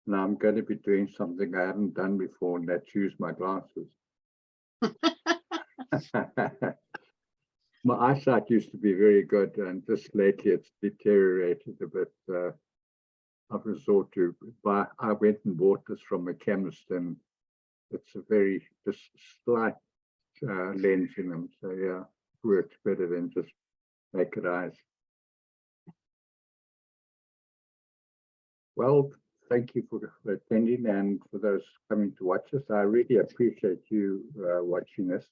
and I'm going to be doing something I haven't done before, and that's use my glasses. My eyesight used to be very good, and just lately it's deteriorated a bit. I've resorted to buy. I went and bought this from a chemist, and it's a very just slight lens in them. So yeah, it works better than just naked eyes. Well, thank you for attending, and for those coming to watch us. I really appreciate you watching this.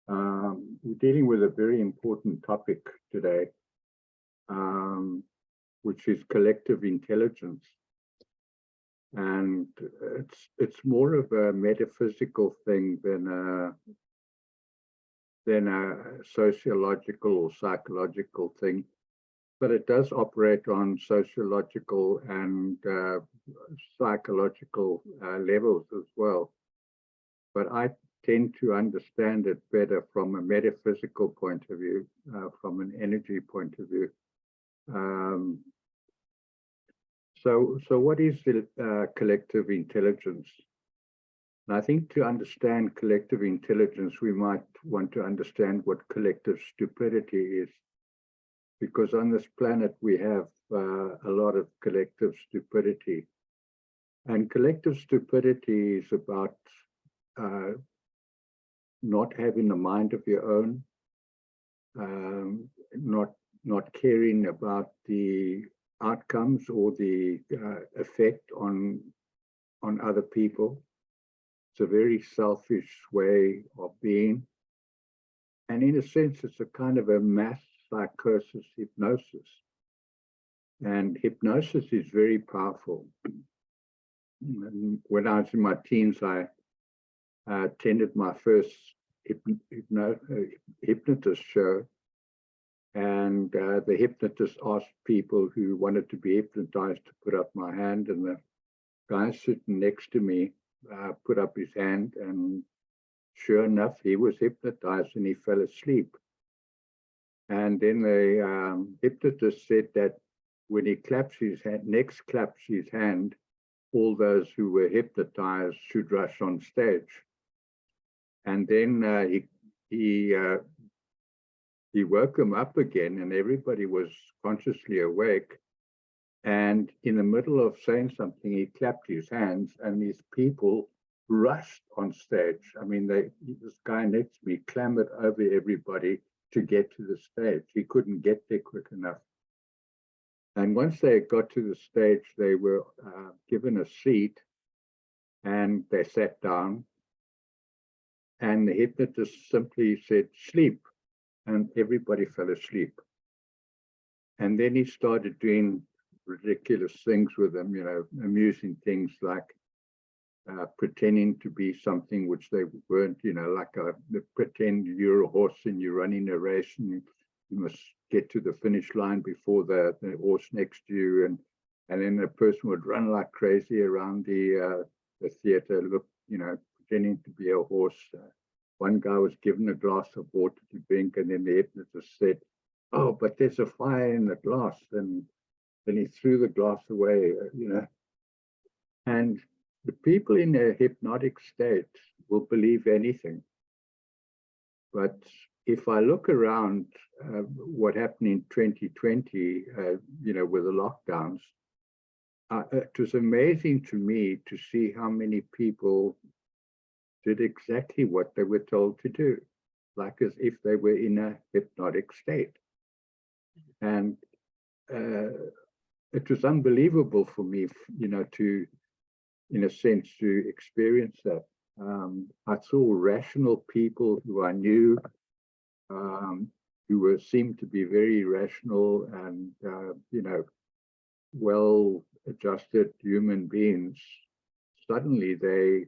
We're dealing with a very important topic today, which is collective intelligence. And it's more of a metaphysical thing than a sociological or psychological thing, but it does operate on sociological and psychological levels as well. But I tend to understand it better from a metaphysical point of view, from an energy point of view. So what is the collective intelligence? And I think to understand collective intelligence, we might want to understand what collective stupidity is. Because on this planet, we have a lot of collective stupidity. And collective stupidity is about not having a mind of your own, not caring about the outcomes or the effect on other people. It's a very selfish way of being. And in a sense, it's a kind of a mass psychosis hypnosis. And hypnosis is very powerful. When I was in my teens, I attended my first hypnotist show. And the hypnotist asked people who wanted to be hypnotized to put up my hand, and the guy sitting next to me put up his hand, and sure enough, he was hypnotized and he fell asleep. And then the hypnotist said that when he claps his hand, next claps his hand, all those who were hypnotized should rush on stage. And then he woke him up again, and everybody was consciously awake. And in the middle of saying something, he clapped his hands, and these people rushed on stage. I mean, this guy next to me clambered over everybody to get to the stage. He couldn't get there quick enough. And once they got to the stage, they were given a seat, and they sat down. And the hypnotist simply said, "Sleep." And everybody fell asleep. And then he started doing ridiculous things with them, amusing things like pretending to be something which they weren't, like pretend you're a horse and you're running a race and you must get to the finish line before the horse next to you. And then the person would run like crazy around the theater, pretending to be a horse. One guy was given a glass of water to drink, and then the hypnotist said, "Oh, but there's a fire in the glass." And then he threw the glass away, And the people in a hypnotic state will believe anything. But if I look around what happened in 2020, with the lockdowns, it was amazing to me to see how many people did exactly what they were told to do, like as if they were in a hypnotic state. And it was unbelievable for me, to, in a sense, to experience that. I saw rational people who I knew, who seemed to be very rational and, well-adjusted human beings. Suddenly they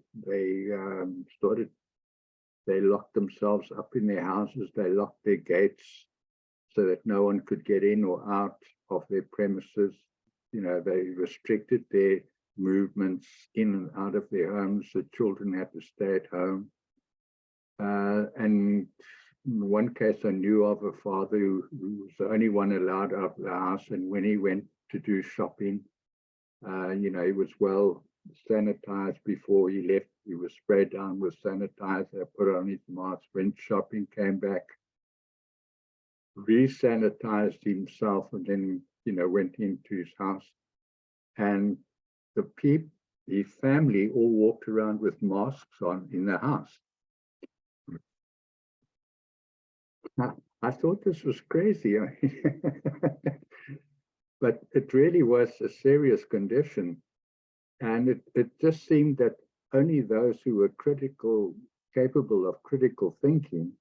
locked themselves up in their houses. They locked their gates so that no one could get in or out of their premises. They restricted their movements in and out of their homes. The children had to stay at home. And in one case, I knew of a father who was the only one allowed out of the house. And when he went to do shopping, He was well sanitized before he left. He was sprayed down with sanitizer, put on his mask, went shopping, came back, re-sanitized himself, and then, went into his house. And his family all walked around with masks on in the house. I thought this was crazy. But it really was a serious condition. And it just seemed that only those who were capable of critical thinking,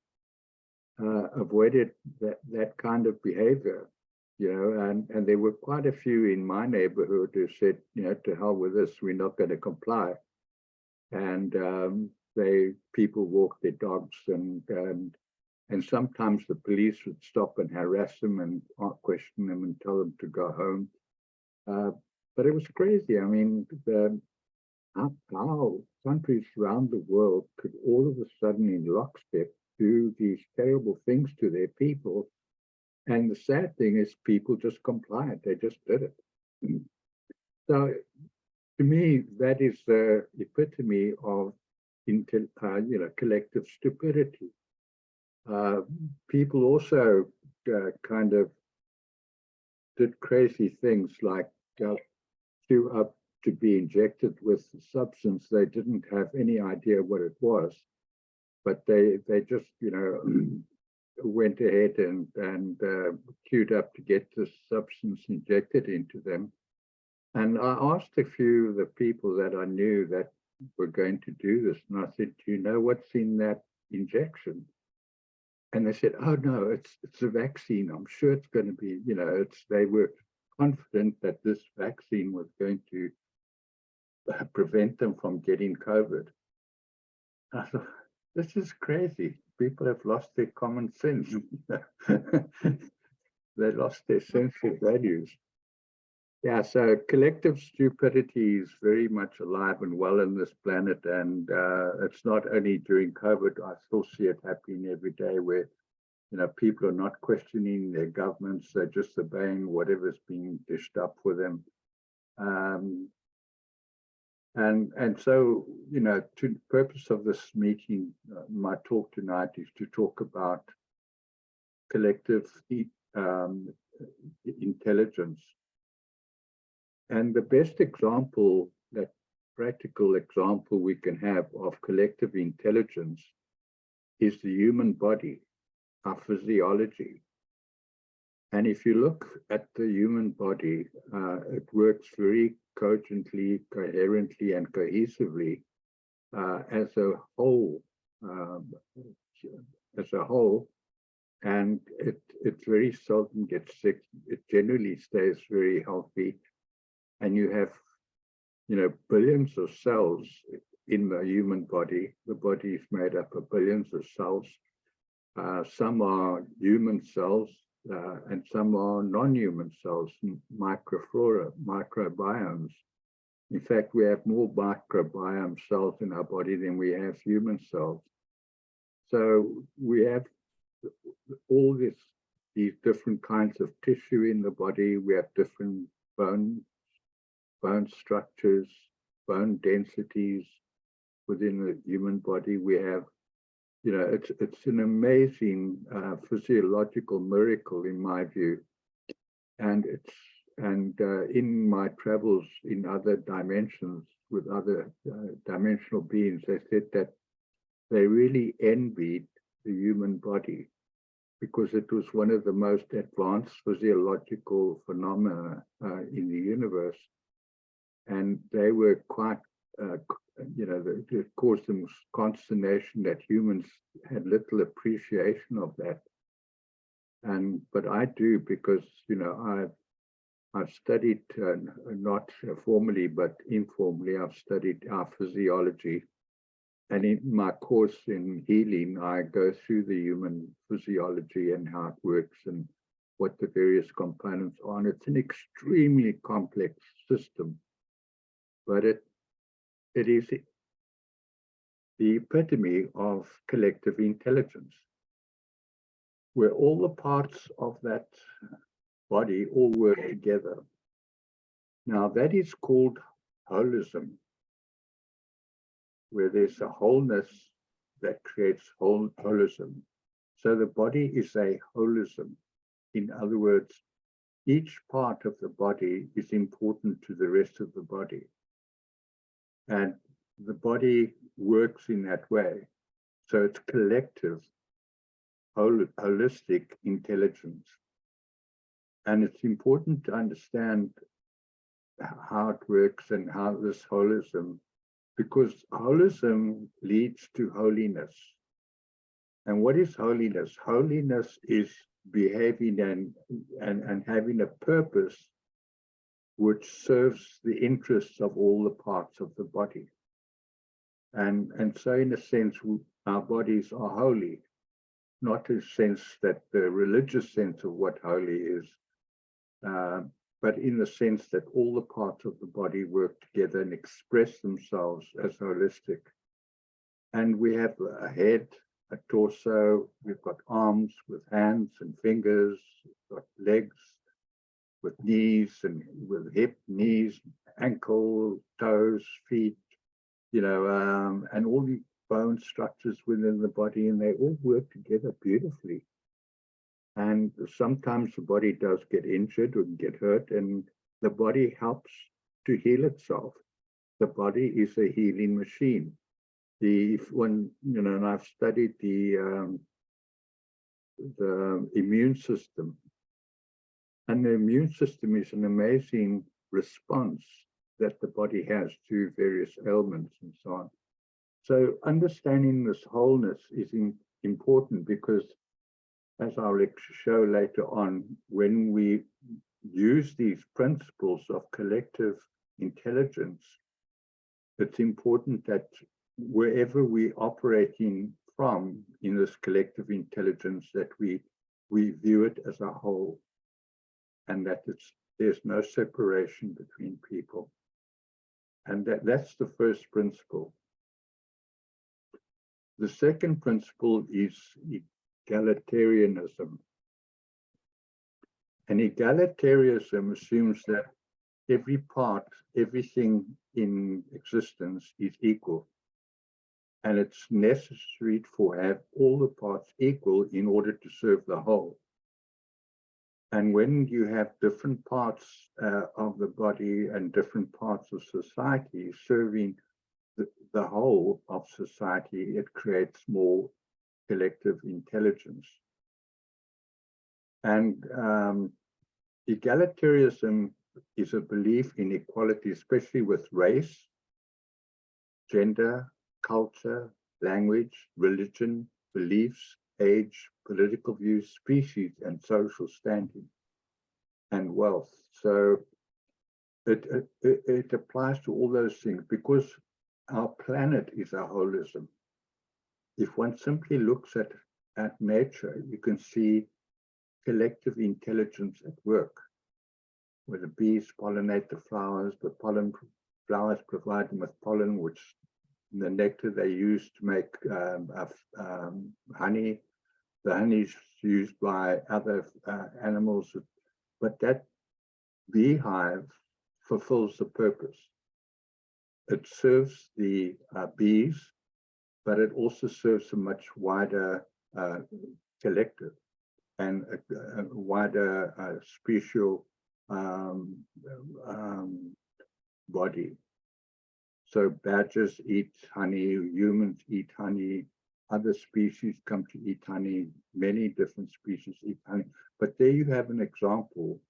avoided that kind of behavior, and there were quite a few in my neighborhood who said, to hell with this, we're not going to comply. And people walked their dogs, and sometimes the police would stop and harass them and question them and tell them to go home. But it was crazy. I mean, how countries around the world could all of a sudden in lockstep do these terrible things to their people. And the sad thing is people just complied. They just did it. So to me, that is the epitome of collective stupidity. People also kind of did crazy things like queue up to be injected with a substance they didn't have any idea what it was, but they just went ahead and queued up to get this substance injected into them. And I asked a few of the people that I knew that were going to do this, and I said, do you know what's in that injection? And they said, oh no, it's a vaccine. I'm sure it's going to be, they were confident that this vaccine was going to prevent them from getting COVID. I thought, this is crazy. People have lost their common sense. They lost their sense of values. Yeah, so collective stupidity is very much alive and well in this planet, and it's not only during COVID. I still see it happening every day, where people are not questioning their governments; they're just obeying whatever's being dished up for them. And so, to the purpose of this meeting, my talk tonight is to talk about collective intelligence. And the best example, that practical example we can have of collective intelligence, is the human body, our physiology. And if you look at the human body, it works very cogently, coherently, and cohesively as a whole. And it very seldom gets sick. It generally stays very healthy. And you have, billions of cells in the human body. The body is made up of billions of cells. Some are human cells, and some are non-human cells, microflora, microbiomes. In fact, we have more microbiome cells in our body than we have human cells. So we have all these different kinds of tissue in the body. We have different bone structures, bone densities within the human body. We have, it's an amazing physiological miracle in my view. And in my travels in other dimensions with other dimensional beings, they said that they really envied the human body because it was one of the most advanced physiological phenomena in the universe. And they were quite, it caused them consternation that humans had little appreciation of that. But I do, because, I've studied, not formally, but informally, I've studied our physiology. And in my course in healing, I go through the human physiology and how it works and what the various components are. And it's an extremely complex system, but it is the epitome of collective intelligence, where all the parts of that body all work together. Now that is called holism, where there's a wholeness that creates holism. So the body is a holism. In other words, each part of the body is important to the rest of the body. And the body works in that way. So it's collective, holistic intelligence. And it's important to understand how it works and how this holism, because holism leads to holiness. And what is holiness? Holiness is behaving and having a purpose which serves the interests of all the parts of the body. And so in a sense, our bodies are holy, not in the sense that the religious sense of what holy is, but in the sense that all the parts of the body work together and express themselves as holistic. And we have a head, a torso, we've got arms with hands and fingers, we've got legs with knees and with hip, knees, ankle, toes, feet, and all the bone structures within the body, and they all work together beautifully. And sometimes the body does get injured or get hurt, and the body helps to heal itself. The body is a healing machine. And I've studied the immune system, and the immune system is an amazing response that the body has to various ailments and so on. So understanding this wholeness is important, because as I'll show later on, when we use these principles of collective intelligence, it's important that wherever we're operating from in this collective intelligence, that we view it as a whole, and that there's no separation between people. And that's the first principle. The second principle is egalitarianism. And egalitarianism assumes that everything in existence is equal. And it's necessary to have all the parts equal in order to serve the whole. And when you have different parts of the body and different parts of society serving the whole of society, it creates more collective intelligence. And egalitarianism is a belief in equality, especially with race, gender, culture, language, religion, beliefs, age, political views, species, and social standing, and wealth. So it applies to all those things, because our planet is a holism. If one simply looks at nature, you can see collective intelligence at work, where the bees pollinate the flowers, the flowers provide them with pollen, which the nectar they use to make honey. The honey is used by other animals, but that beehive fulfills the purpose. It serves the bees, but it also serves a much wider collective and a wider special body. So badgers eat honey, humans eat honey, other species come to eat honey, many different species eat honey. But there you have an example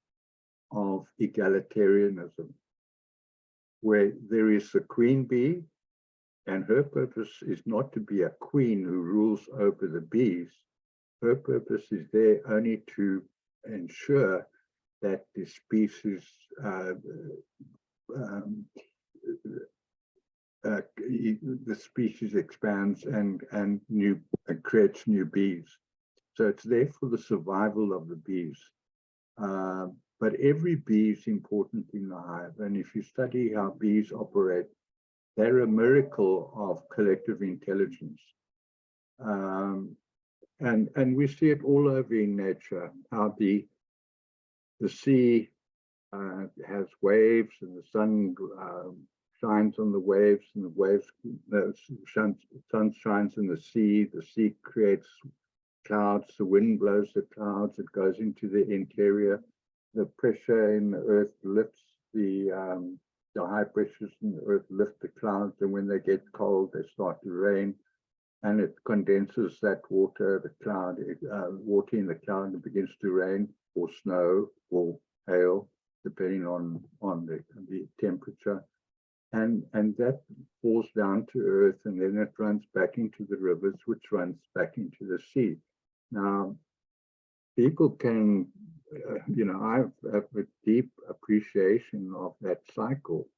of egalitarianism, where there is a queen bee, and her purpose is not to be a queen who rules over the bees. Her purpose is there only to ensure that the species the species expands and creates new bees. So it's there for the survival of the bees. But every bee is important in the hive. And if you study how bees operate, they're a miracle of collective intelligence. And we see it all over in nature, how the sea has waves, and the sun shines on the waves, and the waves, the sun shines in the sea creates clouds, the wind blows the clouds, it goes into the interior, the pressure in the earth lifts the high pressures in the earth lift the clouds, and when they get cold, they start to rain, and it condenses that water, the cloud, water in the cloud, and it begins to rain or snow or hail, depending on the temperature. And that falls down to earth, and then it runs back into the rivers, which runs back into the sea. Now, people can, I have a deep appreciation of that cycle,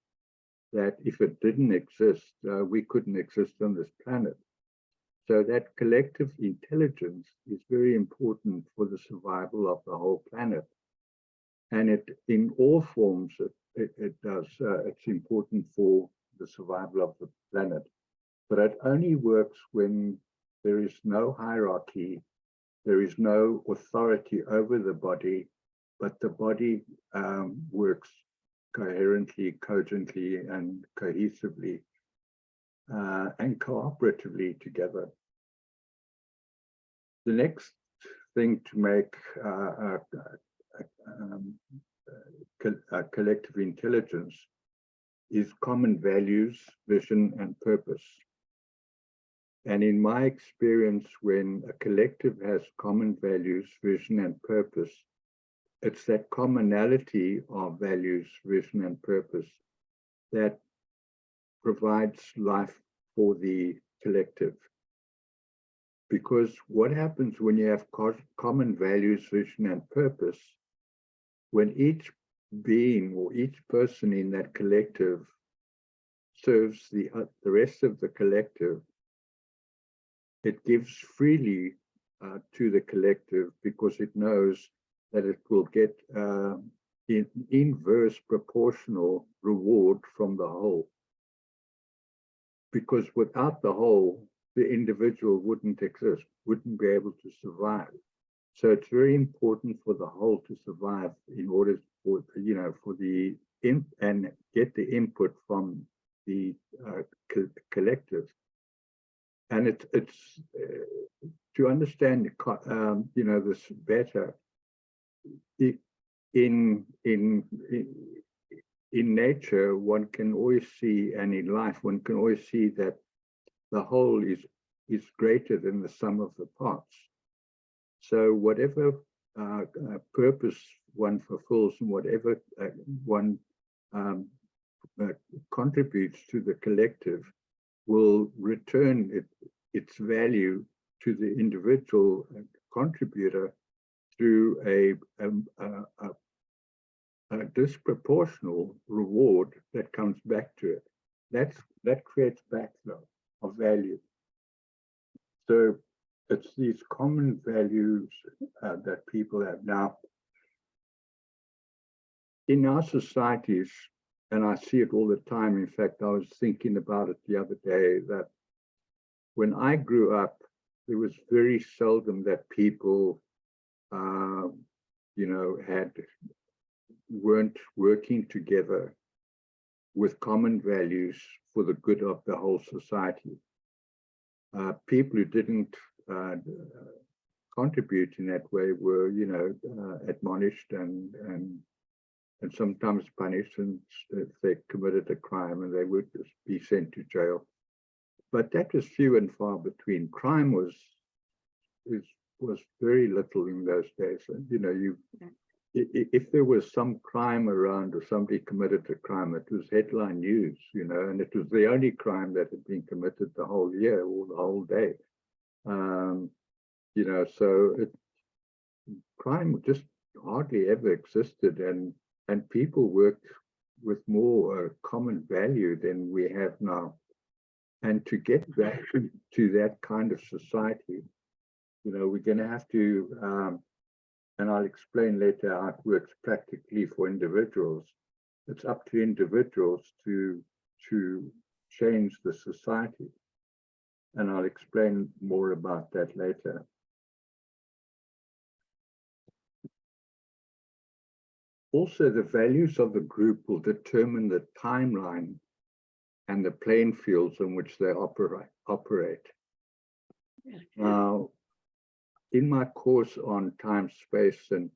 that if it didn't exist, we couldn't exist on this planet. So that collective intelligence is very important for the survival of the whole planet. And it, in all forms, it does, it's important for the survival of the planet. But it only works when there is no hierarchy, there is no authority over the body, but the body works coherently, cogently, and cohesively, and cooperatively together. The next thing to make collective intelligence is common values, vision, and purpose. And in my experience, when a collective has common values, vision, and purpose, it's that commonality of values, vision, and purpose that provides life for the collective. Because what happens when you have common values, vision, and purpose, when each being or each person in that collective serves the rest of the collective, it gives freely to the collective, because it knows that it will get inverse proportional reward from the whole. Because without the whole, the individual wouldn't exist, wouldn't be able to survive. So it's very important for the whole to survive in order for, for the and get the input from the collective. And it's to understand, this better. In nature, one can always see, and in life, one can always see that the whole is greater than the sum of the parts. So whatever purpose one fulfills and whatever one contributes to the collective will return its value to the individual contributor through a disproportional reward that comes back to it. That creates backflow of value. So it's these common values that people have. Now, in our societies, and I see it all the time, in fact, I was thinking about it the other day, that when I grew up, there was very seldom that people, weren't working together with common values for the good of the whole society. People who didn't contribute in that way were, admonished and sometimes punished, and if they committed a crime, and they would just be sent to jail. But that was few and far between. Crime was very little in those days. And if there was some crime around or somebody committed a crime, it was headline news, and it was the only crime that had been committed the whole year or the whole day. So crime just hardly ever existed, and people worked with more common value than we have now. And to get back to that kind of society, we're going to have to, and I'll explain later how it works practically for individuals. It's up to individuals to change the society. And I'll explain more about that later. Also, the values of the group will determine the timeline and the playing fields in which they operate. Now, in my course on time, space, and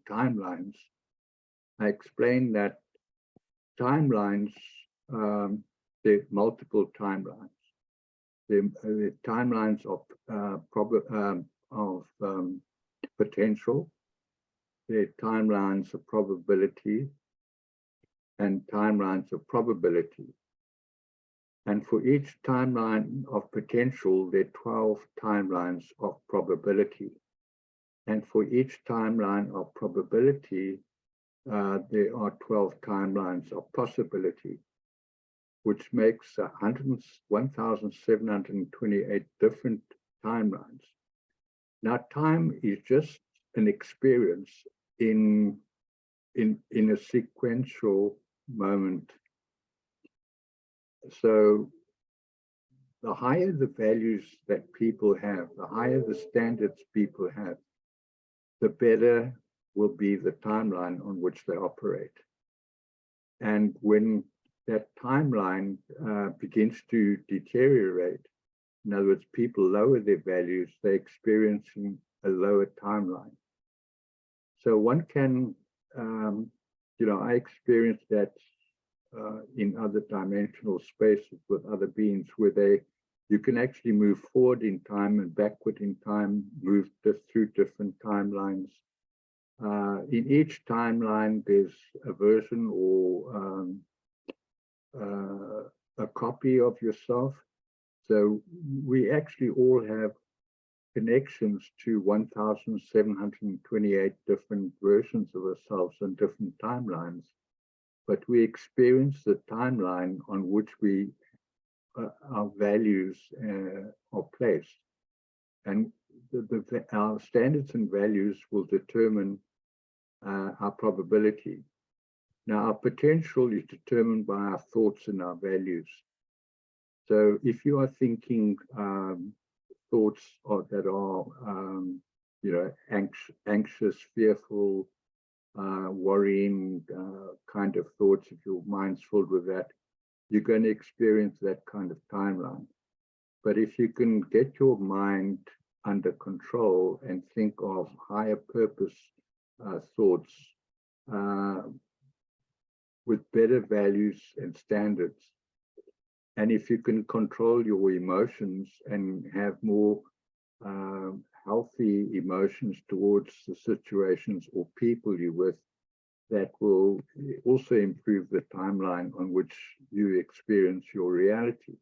timelines, I explained that timelines, there are multiple timelines. The timelines of potential, the timelines of probability, and timelines of probability. And for each timeline of potential, there are 12 timelines of probability. And for each timeline of probability, there are 12 timelines of possibility, which makes 1,728 different timelines. Now, time is just an experience in a sequential moment. So the higher the values that people have, the higher the standards people have, the better will be the timeline on which they operate. And when that timeline begins to deteriorate, in other words, people lower their values, they're experiencing a lower timeline. So one can, I experienced that in other dimensional spaces with other beings where you can actually move forward in time and backward in time, move through different timelines. In each timeline, there's a version or a copy of yourself. So we actually all have connections to 1,728 different versions of ourselves and different timelines. But we experience the timeline on which our values are placed. And our standards and values will determine our probability. Now, our potential is determined by our thoughts and our values. So if you are thinking thoughts that are, anxious, fearful, worrying kind of thoughts, if your mind's filled with that, you're going to experience that kind of timeline. But if you can get your mind under control and think of higher purpose thoughts with better values and standards, and if you can control your emotions and have more healthy emotions towards the situations or people you're with, that will also improve the timeline on which you experience your reality.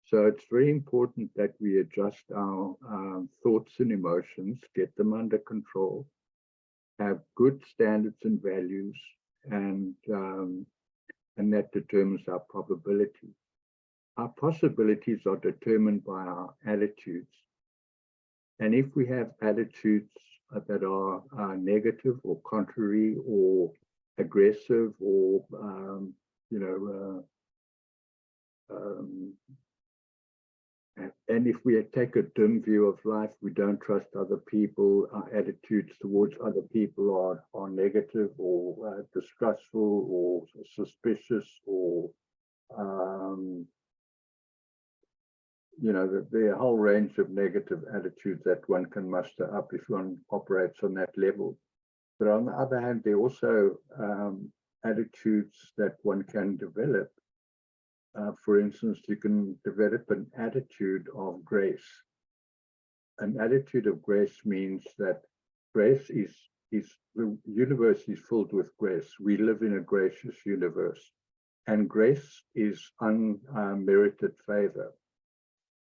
So it's very important that we adjust our thoughts and emotions, get them under control, have good standards and values, and that determines our probability. Our possibilities are determined by our attitudes. And if we have attitudes that are negative or contrary or aggressive or, and if we take a dim view of life, we don't trust other people, our attitudes towards other people are negative or distrustful or suspicious or, there are a whole range of negative attitudes that one can muster up if one operates on that level. But on the other hand, there are also attitudes that one can develop. For instance, you can develop an attitude of grace. An attitude of grace means that grace is the universe is filled with grace. We live in a gracious universe, and grace is unmerited favor.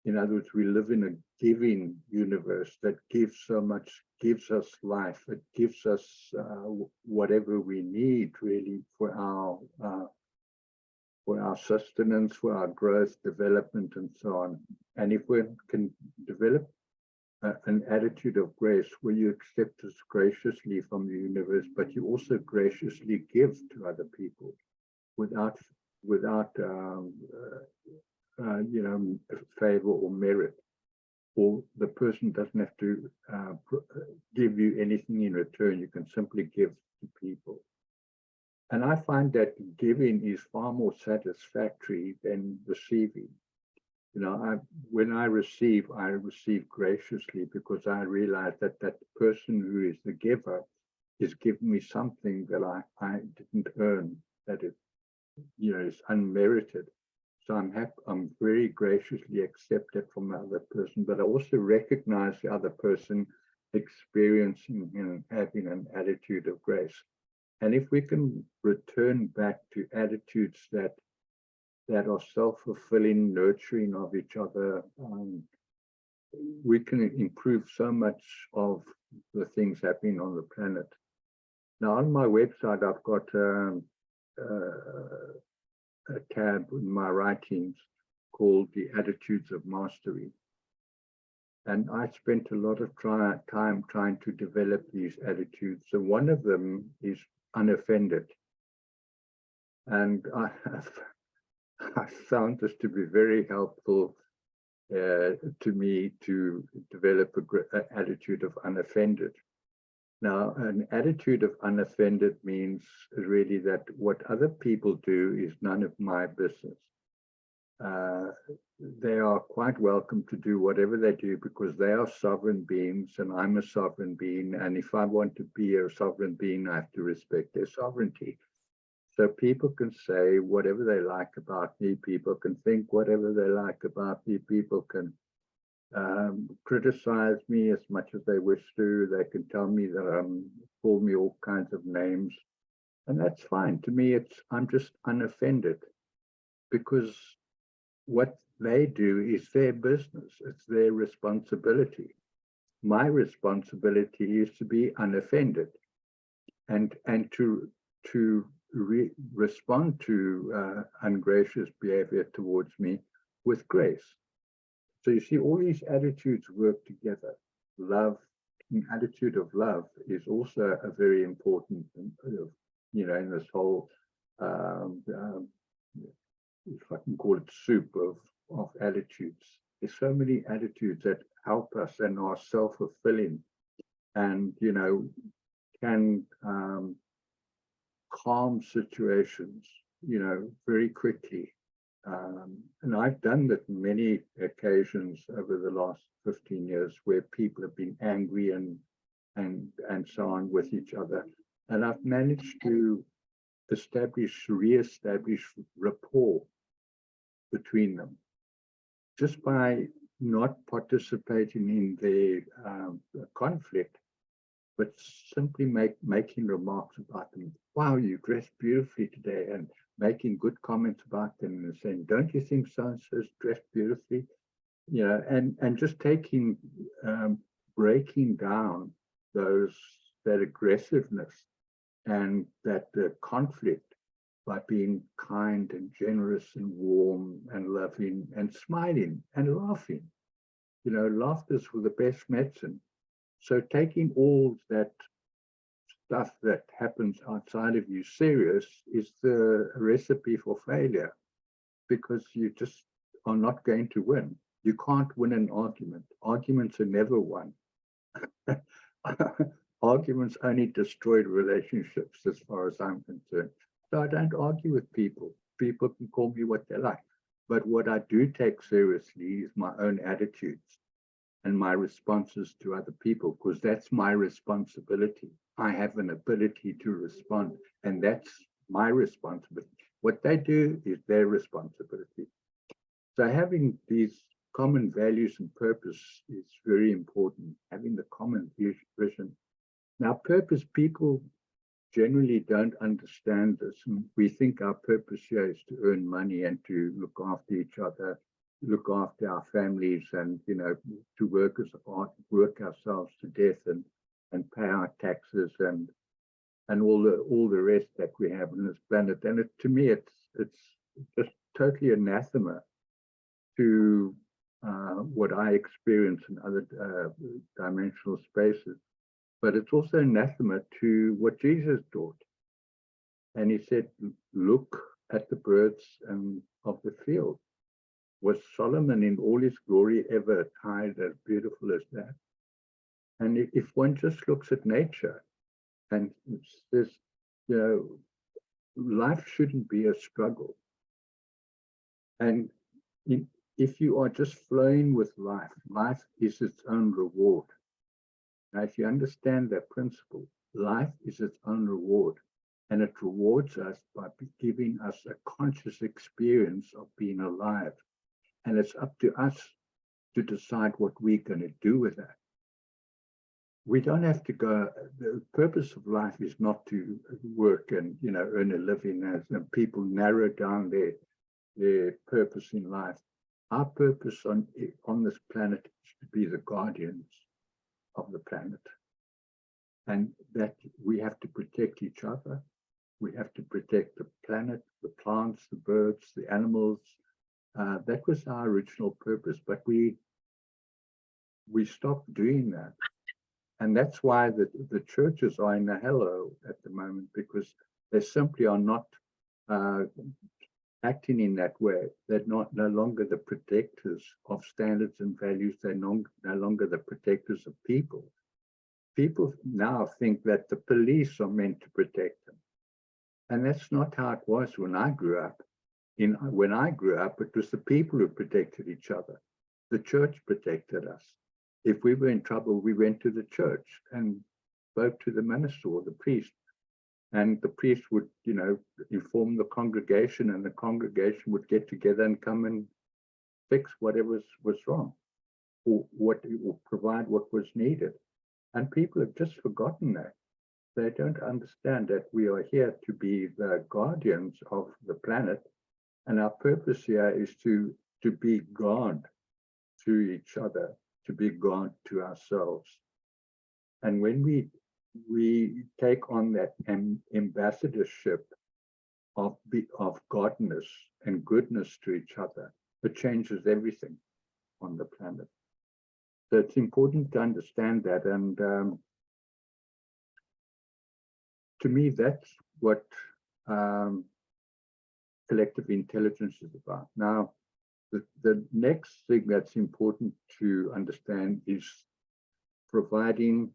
In other words, we live in a giving universe that gives so much, gives us life. It gives us whatever we need, really, for our sustenance, for our growth, development, and so on. And if we can develop an attitude of grace where you accept us graciously from the universe, but you also graciously give to other people without favor or merit, or the person doesn't have to give you anything in return. You can simply give to people. And I find that giving is far more satisfactory than receiving. When I receive graciously, because I realize that that person who is the giver is giving me something that I didn't earn, that is unmerited. So I'm very graciously accepted from the other person, but I also recognize the other person experiencing and having an attitude of grace. And if we can return back to attitudes that are self-fulfilling, nurturing of each other, we can improve so much of the things happening on the planet. Now, on my website, I've got a tab in my writings called The Attitudes of Mastery. And I spent a lot of time trying to develop these attitudes. So one of them is unoffended. And I found this to be very helpful to me to develop an attitude of unoffended. Now, an attitude of unoffended means really that what other people do is none of my business. They are quite welcome to do whatever they do because they are sovereign beings and I'm a sovereign being. And if I want to be a sovereign being, I have to respect their sovereignty. So people can say whatever they like about me. People can think whatever they like about me. People can criticize me as much as they wish to. They can tell me that call me all kinds of names, and that's fine. To me, I'm just unoffended because what they do is their business. It's their responsibility. My responsibility is to be unoffended and to respond to ungracious behavior towards me with grace. So you see, all these attitudes work together. Love, an attitude of love is also a very important, in this whole, if I can call it soup of attitudes. There's so many attitudes that help us and are self-fulfilling and, can calm situations, very quickly. And I've done that many occasions over the last 15 years where people have been angry and so on with each other. And I've managed to re-establish rapport between them just by not participating in the conflict, but simply making remarks about them. Wow, you dressed beautifully today, and making good comments about them and saying, don't you think so-and-so's dressed beautifully? And just breaking down that aggressiveness and that conflict by being kind and generous and warm and loving and smiling and laughing. Laughter is the best medicine. So taking all that stuff that happens outside of you serious is the recipe for failure, because you just are not going to win. You can't win an argument. Arguments are never won. Arguments only destroy relationships as far as I'm concerned. So I don't argue with people. People can call me what they like. But what I do take seriously is my own attitudes and my responses to other people, because that's my responsibility. I have an ability to respond, and that's my responsibility. What they do is their responsibility. So having these common values and purpose is very important, having the common vision. Now, purpose, people generally don't understand this. And we think our purpose here is to earn money and to look after each other, look after our families, and to work work ourselves to death and pay our taxes and all the rest that we have on this planet. And to me, it's just totally anathema to what I experience in other dimensional spaces. But it's also anathema to what Jesus taught. And he said, look at the birds of the field. Was Solomon in all his glory ever attired as beautiful as that? And if one just looks at nature and says, life shouldn't be a struggle. And if you are just flowing with life, life is its own reward. Now, if you understand that principle, life is its own reward, and it rewards us by giving us a conscious experience of being alive. And it's up to us to decide what we're going to do with that. We don't have to go. The purpose of life is not to work and earn a living, as and people narrow down their purpose in life. Our purpose on this planet is to be the guardians of the planet, and that we have to protect each other. We have to protect the planet, the plants, the birds, the animals. That was our original purpose, but we stopped doing that. And that's why the churches are in a hello at the moment, because they simply are not acting in that way. They're no longer the protectors of standards and values. They're no longer the protectors of people. People now think that the police are meant to protect them. And that's not how it was when I grew up. When I grew up, it was the people who protected each other. The church protected us. If we were in trouble, we went to the church and spoke to the minister or the priest. And the priest would, inform the congregation, and the congregation would get together and come and fix whatever was wrong, or provide what was needed. And people have just forgotten that. They don't understand that we are here to be the guardians of the planet, and our purpose here is to be God to each other, to be God to ourselves. And when we take on that ambassadorship of godness and goodness to each other, it changes everything on the planet. So it's important to understand that. And to me, that's what collective intelligence is about. Now, the next thing that's important to understand is providing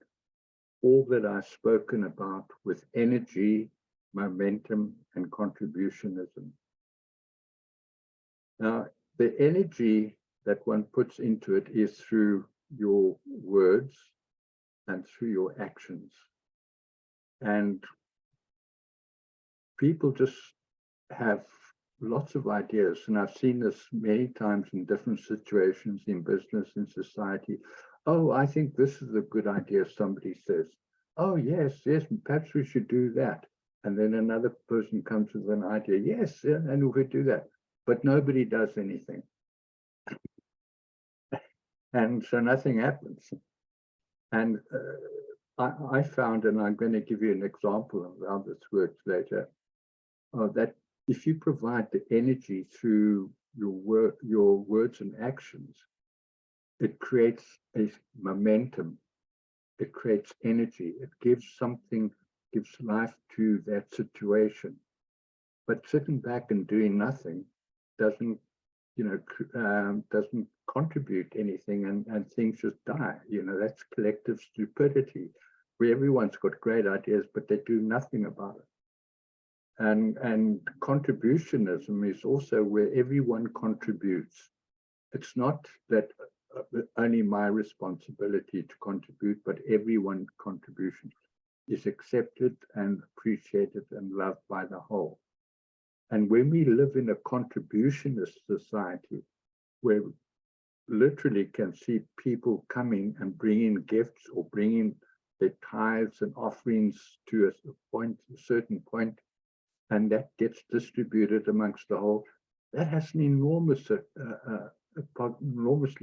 all that I've spoken about with energy, momentum, and contributionism. Now, the energy that one puts into it is through your words and through your actions. And people just have lots of ideas, and I've seen this many times in different situations in business, in society. Oh, I think this is a good idea, somebody says. Oh, yes, perhaps we should do that. And then another person comes with an idea, yes, and we could do that. But nobody does anything. And so nothing happens. And I found, and I'm going to give you an example of how this works later, that if you provide the energy through your words and actions, it creates a momentum. It creates energy. It gives life to that situation. But sitting back and doing nothing doesn't contribute anything, and things just die. That's collective stupidity, where everyone's got great ideas, but they do nothing about it. And contributionism is also where everyone contributes. It's not that only my responsibility to contribute, but everyone's contribution is accepted and appreciated and loved by the whole. And when we live in a contributionist society, where we literally can see people coming and bringing gifts or bringing their tithes and offerings to a certain point, and that gets distributed amongst the whole, that has an enormously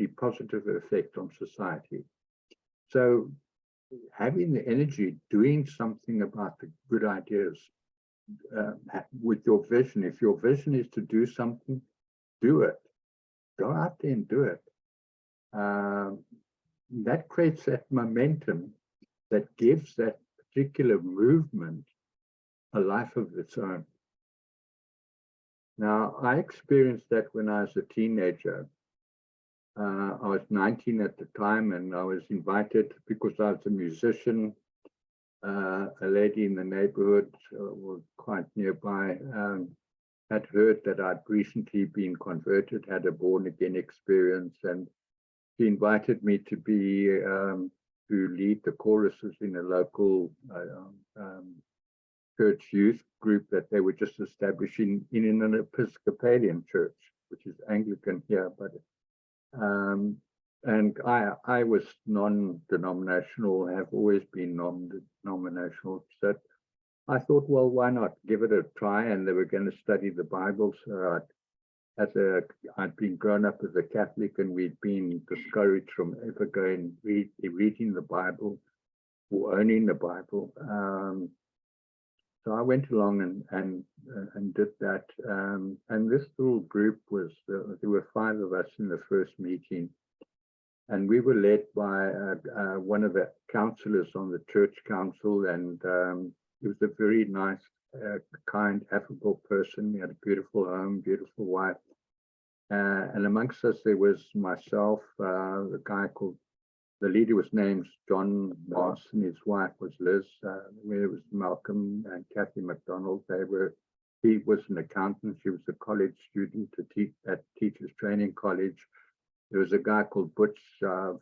positive effect on society. So having the energy, doing something about the good ideas with your vision. If your vision is to do something, do it. Go out there and do it. That creates that momentum that gives that particular movement a life of its own. Now, I experienced that when I was a teenager. I was 19 at the time, and I was invited because I was a musician. a lady in the neighborhood, was quite nearby, had heard that I'd recently been converted, had a born again experience, and she invited me to be to lead the choruses in a local church youth group that they were just establishing in an Episcopalian church, which is Anglican here, but and I was non-denominational, have always been non-denominational. So I thought, well, why not give it a try? And they were going to study the Bible. So I'd been grown up as a Catholic, and we'd been discouraged from ever going reading the Bible or owning the Bible. So I went along and did that. And this little group was, there were 5 of us in the first meeting. And we were led by one of the counselors on the church council. And he was a very nice, kind, affable person. He had a beautiful home, beautiful wife. And amongst us, there was myself, the guy called, the leader was named John Moss, and his wife was Liz. There was Malcolm and Kathy McDonald. He was an accountant. She was a college student at Teachers Training College. There was a guy called Butch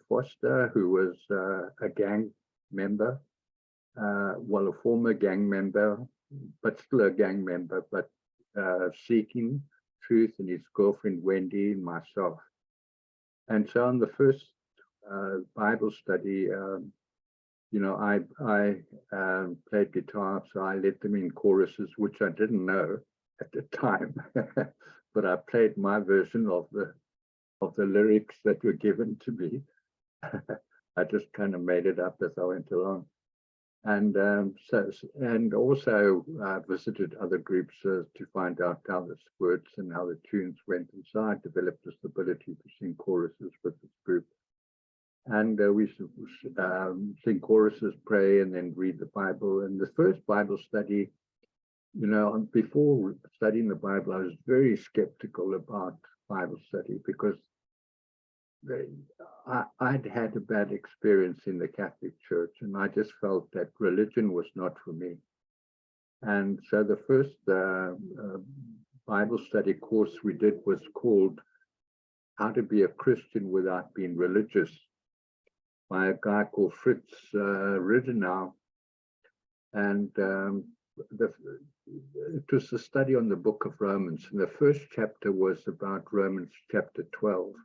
Foster, who was a gang member, well, a former gang member, but still a gang member, but seeking truth, and his girlfriend Wendy and myself. And so on the first Bible study, I played guitar, so I led them in choruses, which I didn't know at the time, but I played my version of the lyrics that were given to me. I just kind of made it up as I went along, and also visited other groups to find out how the words and how the tunes went. And so I developed this ability to sing choruses with this group. And we sing choruses, pray, and then read the Bible. And the first Bible study, before studying the Bible, I was very skeptical about Bible study because I'd had a bad experience in the Catholic Church, and I just felt that religion was not for me. And so the first Bible study course we did was called How to Be a Christian Without Being Religious, by a guy called Fritz Ridenow. And it was a study on the book of Romans. And the first chapter was about Romans chapter 12.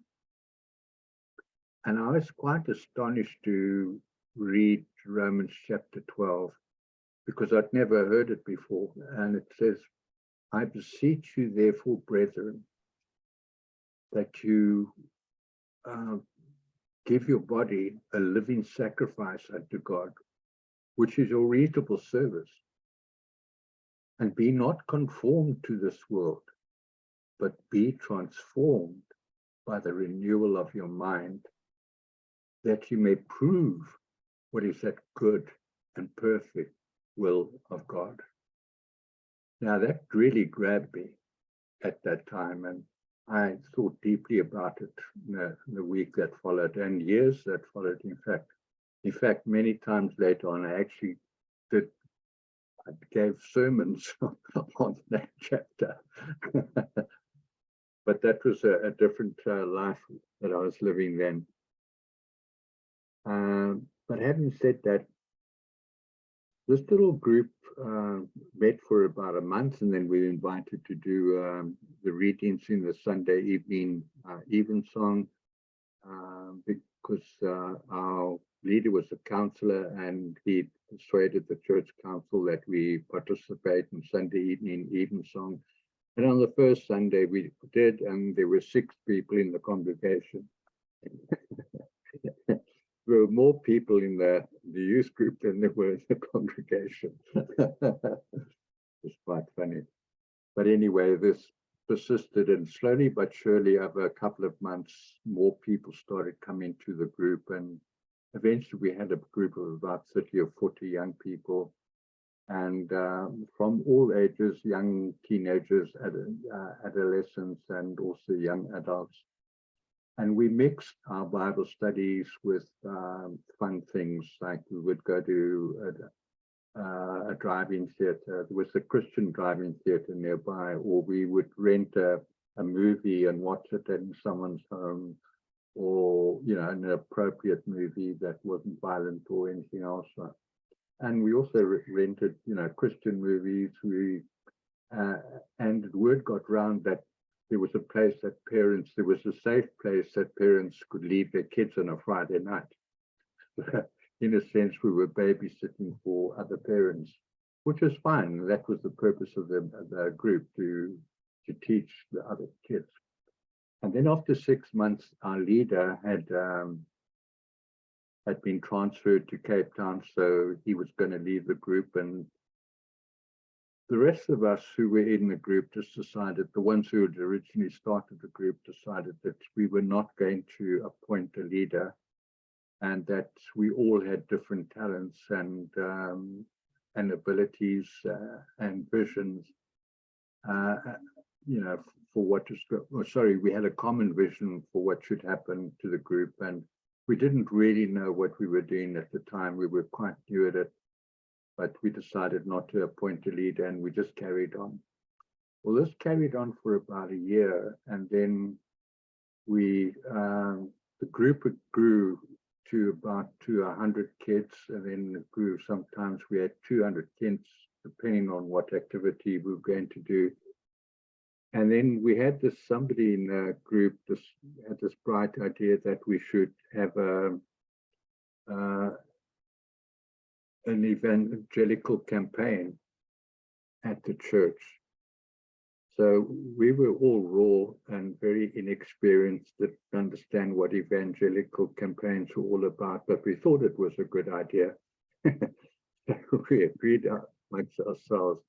And I was quite astonished to read Romans chapter 12 because I'd never heard it before. And it says, I beseech you, therefore, brethren, that you give your body a living sacrifice unto God, which is your reasonable service. And be not conformed to this world, but be transformed by the renewal of your mind, that you may prove what is that good and perfect will of God. Now that really grabbed me at that time, and I thought deeply about it in the week that followed and years that followed. In fact, many times later on, I actually gave sermons on that chapter. But that was a different life that I was living then. But having said that, this little group met for about a month, and then we were invited to do the readings in the Sunday evening evensong, because our leader was a counselor, and he persuaded the church council that we participate in Sunday evening evensong. And on the first Sunday we did, and there were 6 people in the congregation. There were more people in the youth group than there were in the congregation. It's quite funny. But anyway, this persisted, and slowly but surely over a couple of months, more people started coming to the group. And eventually we had a group of about 30 or 40 young people, and from all ages, young teenagers, adolescents, and also young adults. And we mixed our Bible studies with fun things, like we would go to a drive-in theater. There was a Christian drive-in theater nearby, or we would rent a movie and watch it in someone's home, or an appropriate movie that wasn't violent or anything else. And we also rented Christian movies. And word got round that there was a place that there was a safe place that parents could leave their kids on a Friday night. In a sense, we were babysitting for other parents, which was fine. That was the purpose of the group, to teach the other kids. And then after 6 months, our leader had been transferred to Cape Town, so he was going to leave the group. And the rest of us who were in the group just decided, the ones who had originally started the group decided that we were not going to appoint a leader, and that we all had different talents and abilities and visions, for what is, we had a common vision for what should happen to the group, and we didn't really know what we were doing at the time. We were quite new at it, but we decided not to appoint a leader, and we just carried on. Well, this carried on for about a year, and then the group grew to about 100 kids, and then it grew. Sometimes we had 200 kids, depending on what activity we were going to do. And then we had somebody in the group had this bright idea that we should have an evangelical campaign at the church. So we were all raw and very inexperienced, didn't understand what evangelical campaigns were all about, but we thought it was a good idea. So we agreed amongst ourselves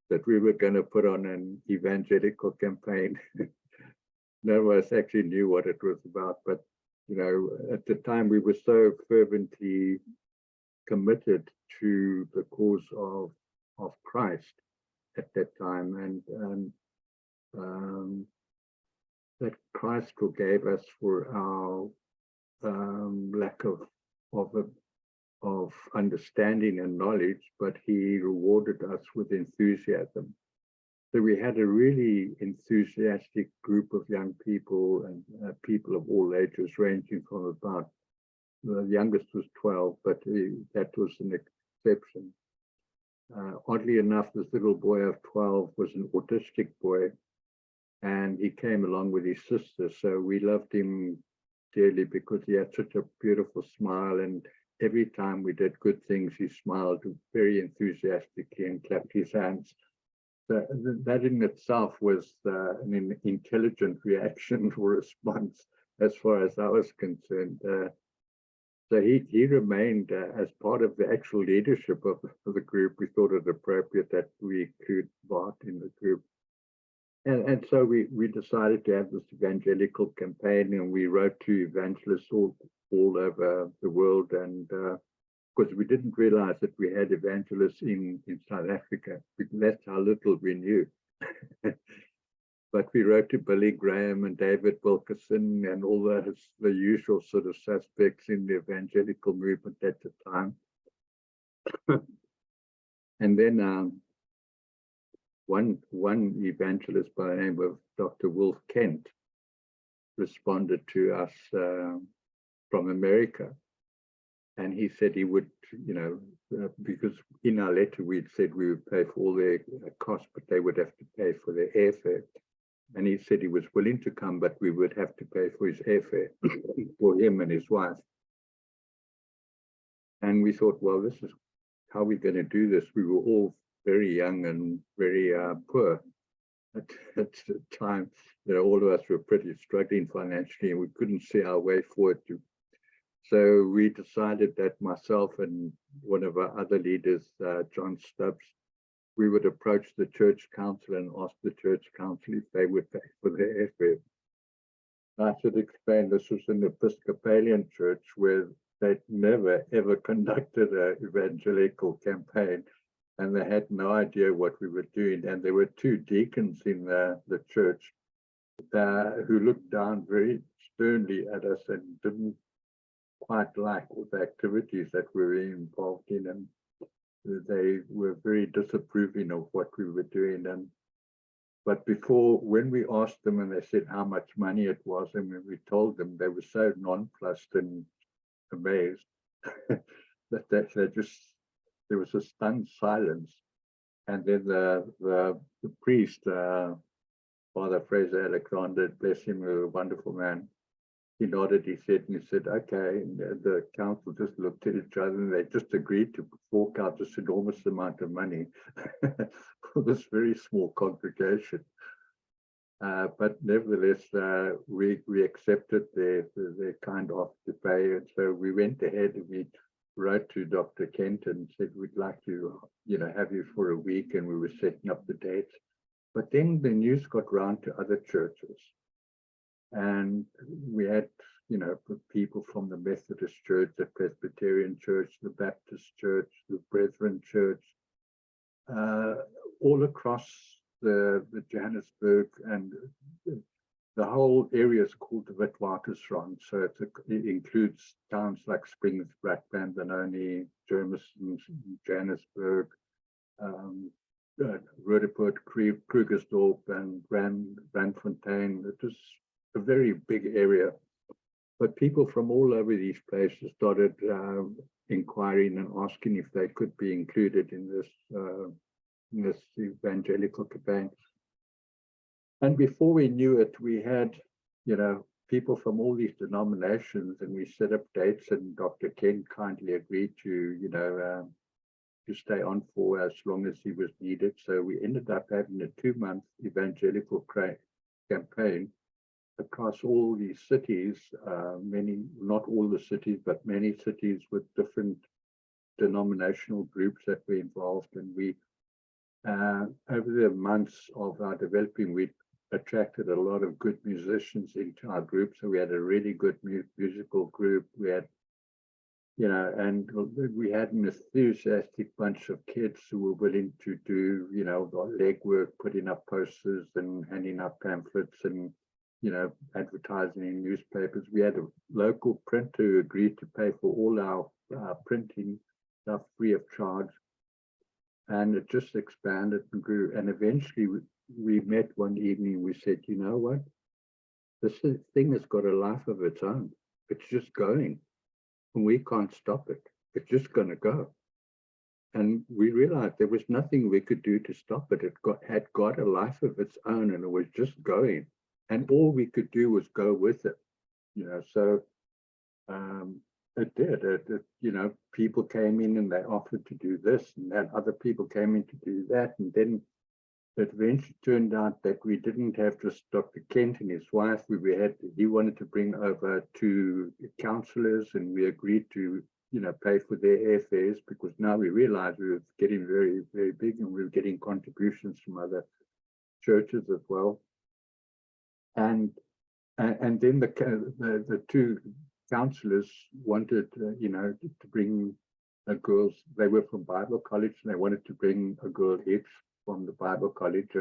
that we were going to put on an evangelical campaign. None of us actually knew what it was about, but at the time we were so fervently committed to the cause of Christ at that time, and that Christ forgave us for our lack of understanding and knowledge, but he rewarded us with enthusiasm. So we had a really enthusiastic group of young people, and people of all ages, ranging from about, the youngest was 12, but that was an exception. Oddly enough, this little boy of 12 was an autistic boy, and he came along with his sister. So we loved him dearly because he had such a beautiful smile, and every time we did good things, he smiled very enthusiastically and clapped his hands. So that in itself was an intelligent reaction or response as far as I was concerned. So he remained as part of the actual leadership of the group. We thought it appropriate that we include Bart in the group. And so we decided to have this evangelical campaign, and we wrote to evangelists all over the world, and because we didn't realize that we had evangelists in South Africa, because that's how little we knew. But we wrote to Billy Graham and David Wilkerson and all the usual sort of suspects in the evangelical movement at the time. And then one evangelist by the name of Dr. Wolf Kent responded to us from America. And he said he would, because in our letter we'd said we would pay for all their costs, but they would have to pay for their airfare. And he said he was willing to come, but we would have to pay for his airfare for him and his wife. And we thought, well, this is how we're going to do this. We were all very young and very poor at the time. All of us were pretty struggling financially, and we couldn't see our way forward. So we decided that myself and one of our other leaders, John Stubbs, we would approach the church council and ask the church council if they would pay for their airfare. I should explain, this was an Episcopalian church where they'd never ever conducted an evangelical campaign, and they had no idea what we were doing. And there were two deacons in the church who looked down very sternly at us and didn't quite like all the activities that we were involved in. they were very disapproving of what we were doing. But before, when we asked them and they said how much money it was, and when we told them, they were so nonplussed and amazed that they just, there was a stunned silence. And then the priest, Father Fraser Alexander, bless him, a wonderful man, he nodded his head and he said, okay. And the council just looked at each other and they just agreed to fork out this enormous amount of money for this very small congregation. But nevertheless, we accepted their kind offer to pay. And so we went ahead and we wrote to Dr. Kent and said, we'd like to, have you for a week, and we were setting up the dates. But then the news got round to other churches. And we had, people from the Methodist Church, the Presbyterian Church, the Baptist Church, the Brethren Church, all across the Johannesburg, and the whole area is called the Witwatersrand. So it includes towns like Springs, Brakpan, Benoni, Germiston, Johannesburg, Roodepoort, Krugersdorp, and Randfontein. It was a very big area. But people from all over these places started inquiring and asking if they could be included in this evangelical campaign. And before we knew it, we had, people from all these denominations, and we set up dates, and Dr. Ken kindly agreed to stay on for as long as he was needed. So we ended up having a 2-month evangelical campaign across all these cities, many, not all the cities, but many cities with different denominational groups that were involved. And we, over the months of our developing, we attracted a lot of good musicians into our group. So we had a really good musical group. We had, and we had an enthusiastic bunch of kids who were willing to do, legwork, putting up posters and handing out pamphlets and, advertising in newspapers. We had a local printer who agreed to pay for all our printing stuff free of charge. And it just expanded and grew. And eventually we met one evening, we said, you know what? This thing has got a life of its own. It's just going. And we can't stop it. It's just going to go. And we realized there was nothing we could do to stop it. It had got a life of its own, and it was just going. And all we could do was go with it. So it did. People came in and they offered to do this, and then other people came in to do that. And then it eventually turned out that we didn't have just Dr. Kent and his wife. He wanted to bring over 2 counselors, and we agreed to, pay for their airfares, because now we realized we were getting very, very big, and we were getting contributions from other churches as well. And then the 2 counselors wanted, to bring girls. They were from Bible college, and they wanted to bring a girl each from the Bible college,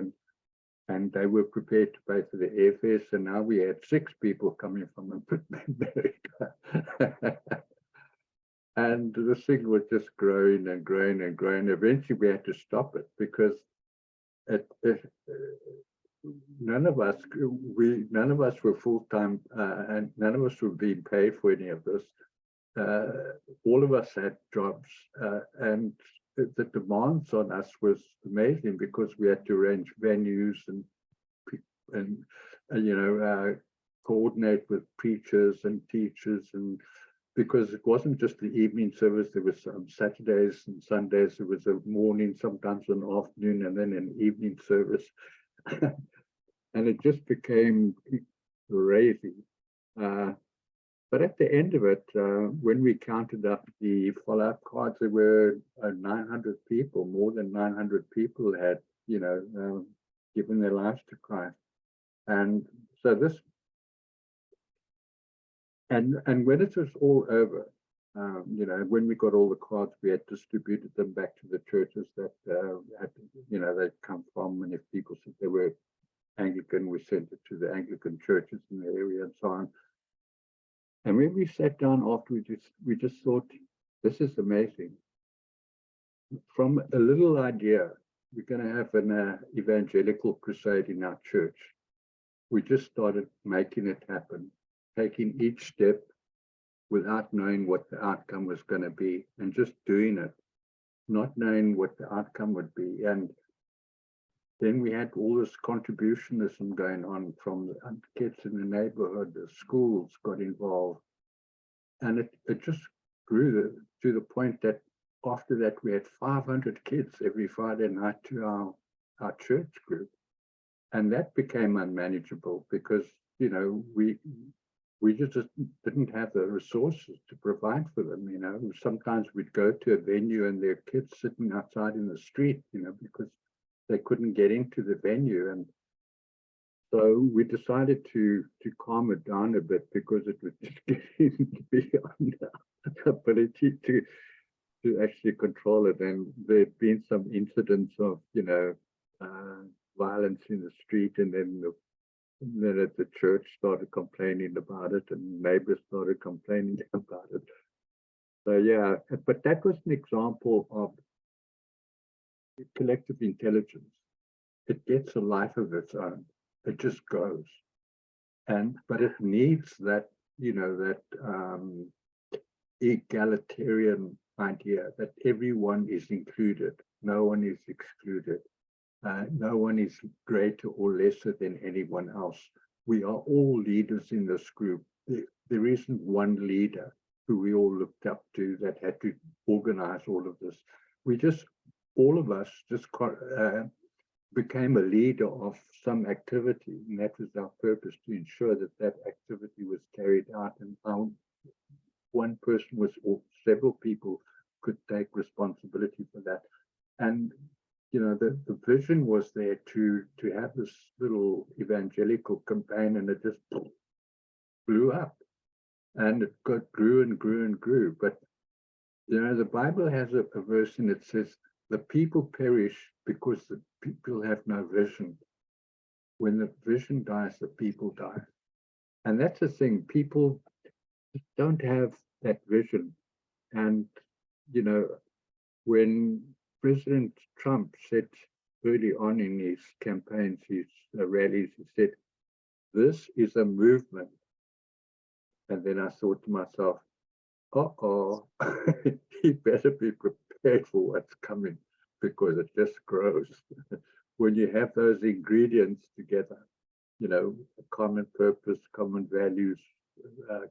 and they were prepared to pay for the airfares. So now we had 6 people coming from America. And this thing was just growing and growing and growing. Eventually we had to stop it, because none of us were full-time, and none of us were being paid for any of this. All of us had jobs, and the demands on us was amazing, because we had to arrange venues and coordinate with preachers and teachers, and because it wasn't just the evening service, there was Saturdays and Sundays, there was a morning, sometimes an afternoon, and then an evening service. And it just became crazy. But at the end of it, when we counted up the follow-up cards, there were 900 people, more than 900 people had, given their lives to Christ. And so this, and when it was all over, when we got all the cards, we had distributed them back to the churches that they'd come from. And if people said they were Anglican, we sent it to the Anglican churches in the area and so on. And when we sat down after, we just thought, this is amazing. from a little idea, we're going to have an evangelical crusade in our church. We just started making it happen, taking each step without knowing what the outcome was going to be, and just doing it, not knowing what the outcome would be. And then we had all this contributionism going on from the kids in the neighborhood, the schools got involved. And it just grew to the point that after that, we had 500 kids every Friday night to our church group. And that became unmanageable because, you know, we just didn't have the resources to provide for them. You know, sometimes we'd go to a venue and there are kids sitting outside in the street, you know, because they couldn't get into the venue. And so we decided to calm it down a bit because it was just getting beyond our ability to actually control it. And there'd been some incidents of, you know, violence in the street, and then at the church started complaining about it, and neighbors started complaining about it. So yeah, but that was an example of collective intelligence. It gets a life of its own. It just goes. But it needs that, you know, that egalitarian idea that everyone is included, no one is excluded, no one is greater or lesser than anyone else. We are all leaders in this group. There isn't one leader who we all looked up to that had to organize all of this. All of us just became a leader of some activity, and that was our purpose, to ensure that that activity was carried out, and one person was, or several people could take responsibility for that. And you know, the vision was there to have this little evangelical campaign, and it just blew up, and it grew and grew and grew. But you know, the Bible has a verse in it says, the people perish because the people have no vision. When the vision dies, the people die. And that's the thing, people don't have that vision. And, you know, when President Trump said early on in his campaigns, his rallies, he said, this is a movement. And then I thought to myself, uh-oh, he better be prepared for what's coming, because it just grows. When you have those ingredients together, you know, common purpose, common values,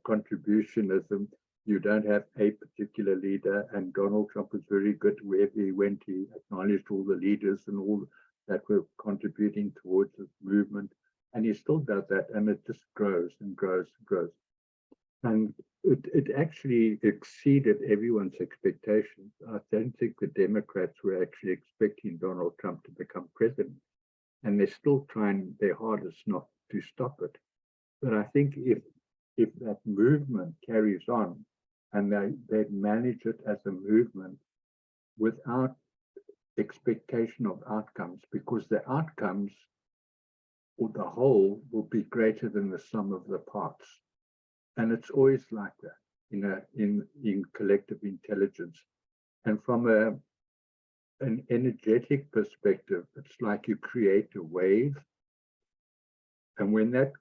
contributionism, you don't have a particular leader. And Donald Trump was very good wherever he went. He acknowledged all the leaders and all that were contributing towards this movement. And he still does that, and it just grows and grows and grows. And it actually exceeded everyone's expectations. I don't think the Democrats were actually expecting Donald Trump to become president, and they're still trying their hardest not to stop it. But I think if that movement carries on, and they manage it as a movement without expectation of outcomes, because the outcomes or the whole will be greater than the sum of the parts. And it's always like that, you know, in collective intelligence. And from an energetic perspective, it's like you create a wave. And when that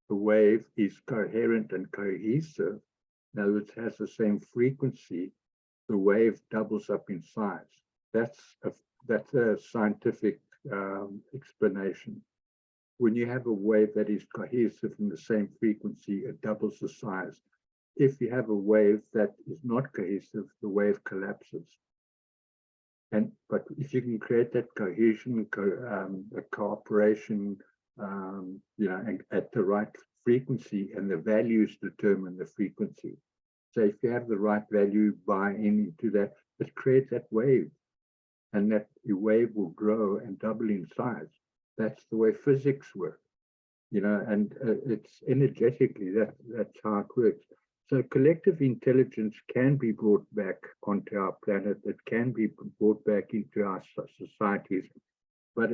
wave is coherent and cohesive, in other words, has the same frequency, the wave doubles up in size. That's a scientific explanation. When you have a wave that is cohesive in the same frequency, it doubles the size. If you have a wave that is not cohesive, the wave collapses. But if you can create that cohesion, cooperation, you know, and at the right frequency, and the values determine the frequency. So if you have the right value, buy into that, it creates that wave, and that wave will grow and double in size. That's the way physics work, you know, and it's energetically, that's how it works. So collective intelligence can be brought back onto our planet. It can be brought back into our societies. But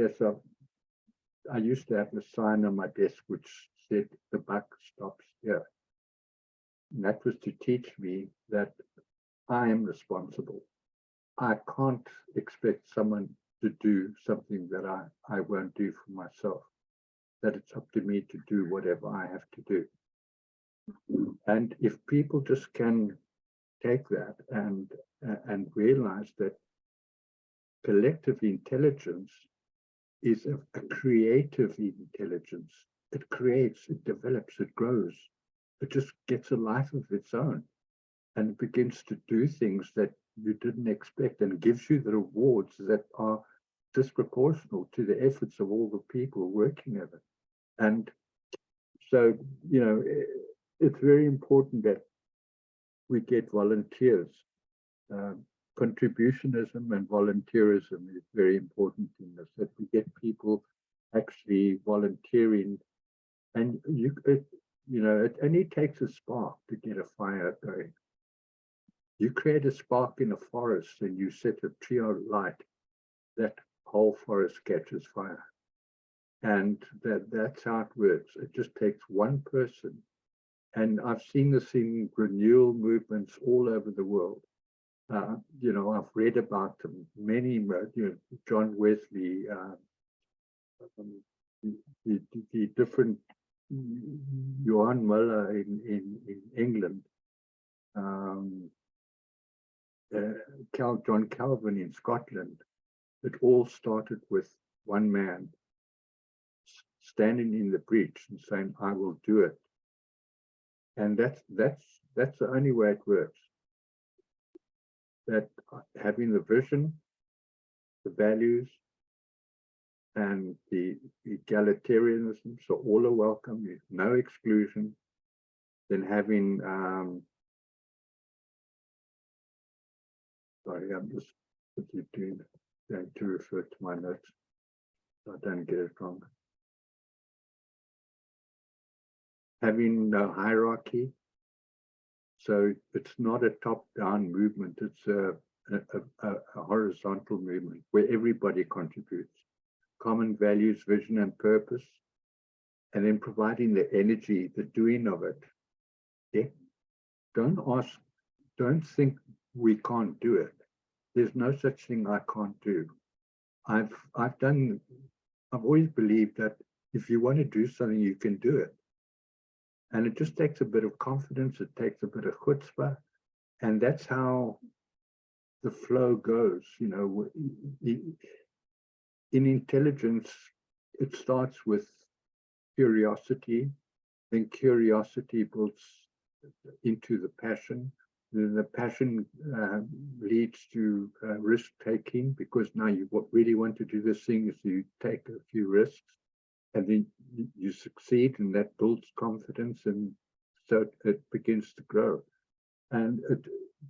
I used to have a sign on my desk which said, the buck stops here. And that was to teach me that I am responsible. I can't expect someone to do something that I won't do for myself, that it's up to me to do whatever I have to do. And if people just can take that and realize that collective intelligence is a creative intelligence. It creates, it develops, it grows. It just gets a life of its own, and it begins to do things that you didn't expect, and gives you the rewards that are disproportional to the efforts of all the people working at it. And so, you know, it's very important that we get volunteers. Contributionism and volunteerism is very important in this, that we get people actually volunteering. And it only takes a spark to get a fire going. You create a spark in a forest and you set a tree on light, that whole forest catches fire. And that's how it works. It just takes one person. And I've seen this in renewal movements all over the world. I've read about them, many, John Wesley, the different, Johann Muller in England, John Calvin in Scotland. It all started with one man standing in the breach and saying, "I will do it." And that's the only way it works. That having the vision, the values, and the egalitarianism, so all are welcome, there's no exclusion. Then having, sorry, I'm just going to refer to my notes so I don't get it wrong. Having no hierarchy. So it's not a top-down movement, it's a horizontal movement where everybody contributes. Common values, vision, and purpose, and then providing the energy, the doing of it. Yeah. Don't think we can't do it. There's no such thing I can't do. I've always believed that if you want to do something, you can do it. And it just takes a bit of confidence, it takes a bit of chutzpah, and that's how the flow goes. In intelligence, it starts with curiosity, then curiosity builds into the passion, then the passion leads to risk-taking, because now you really want to do this thing, so you take a few risks. And then you succeed, and that builds confidence, and so it begins to grow.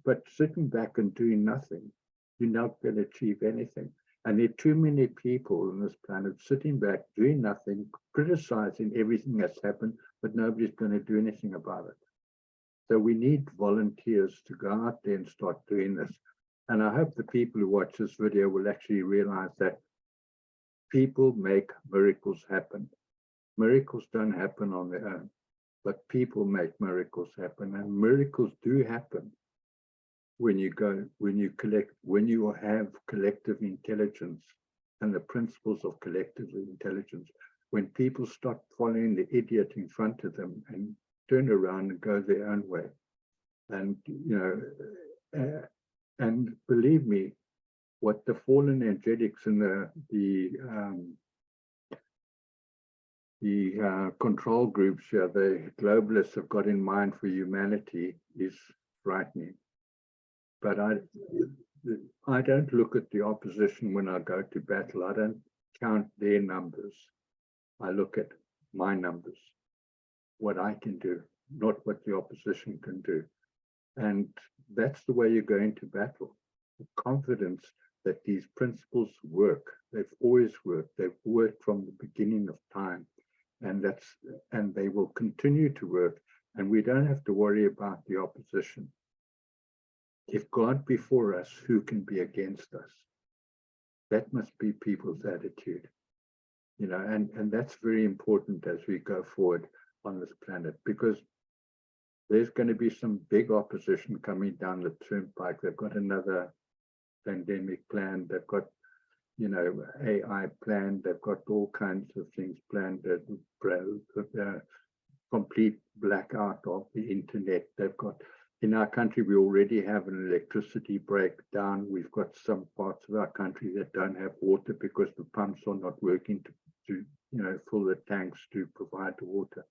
But sitting back and doing nothing, you're not going to achieve anything. And there are too many people on this planet sitting back, doing nothing, criticizing everything that's happened, but nobody's going to do anything about it. So we need volunteers to go out there and start doing this. And I hope the people who watch this video will actually realize that people make miracles happen. Miracles don't happen on their own, but people make miracles happen. And miracles do happen when you have collective intelligence and the principles of collective intelligence. When people stop following the idiot in front of them and turn around and go their own way. And, and believe me, what the fallen angelics and the control groups here, the globalists have got in mind for humanity is frightening. But I don't look at the opposition when I go to battle. I don't count their numbers. I look at my numbers, what I can do, not what the opposition can do. And that's the way you go into battle. Confidence that these principles work. They've always worked. They've worked from the beginning of time, and they will continue to work. And we don't have to worry about the opposition. If God be for us, who can be against us? That must be people's attitude, and that's very important as we go forward on this planet, because there's going to be some big opposition coming down the turnpike. They've got another pandemic planned. They've got, you know, AI planned. They've got all kinds of things planned. Complete blackout of the internet. They've got, in our country, we already have an electricity breakdown. We've got some parts of our country that don't have water because the pumps are not working to you know, fill the tanks to provide the water.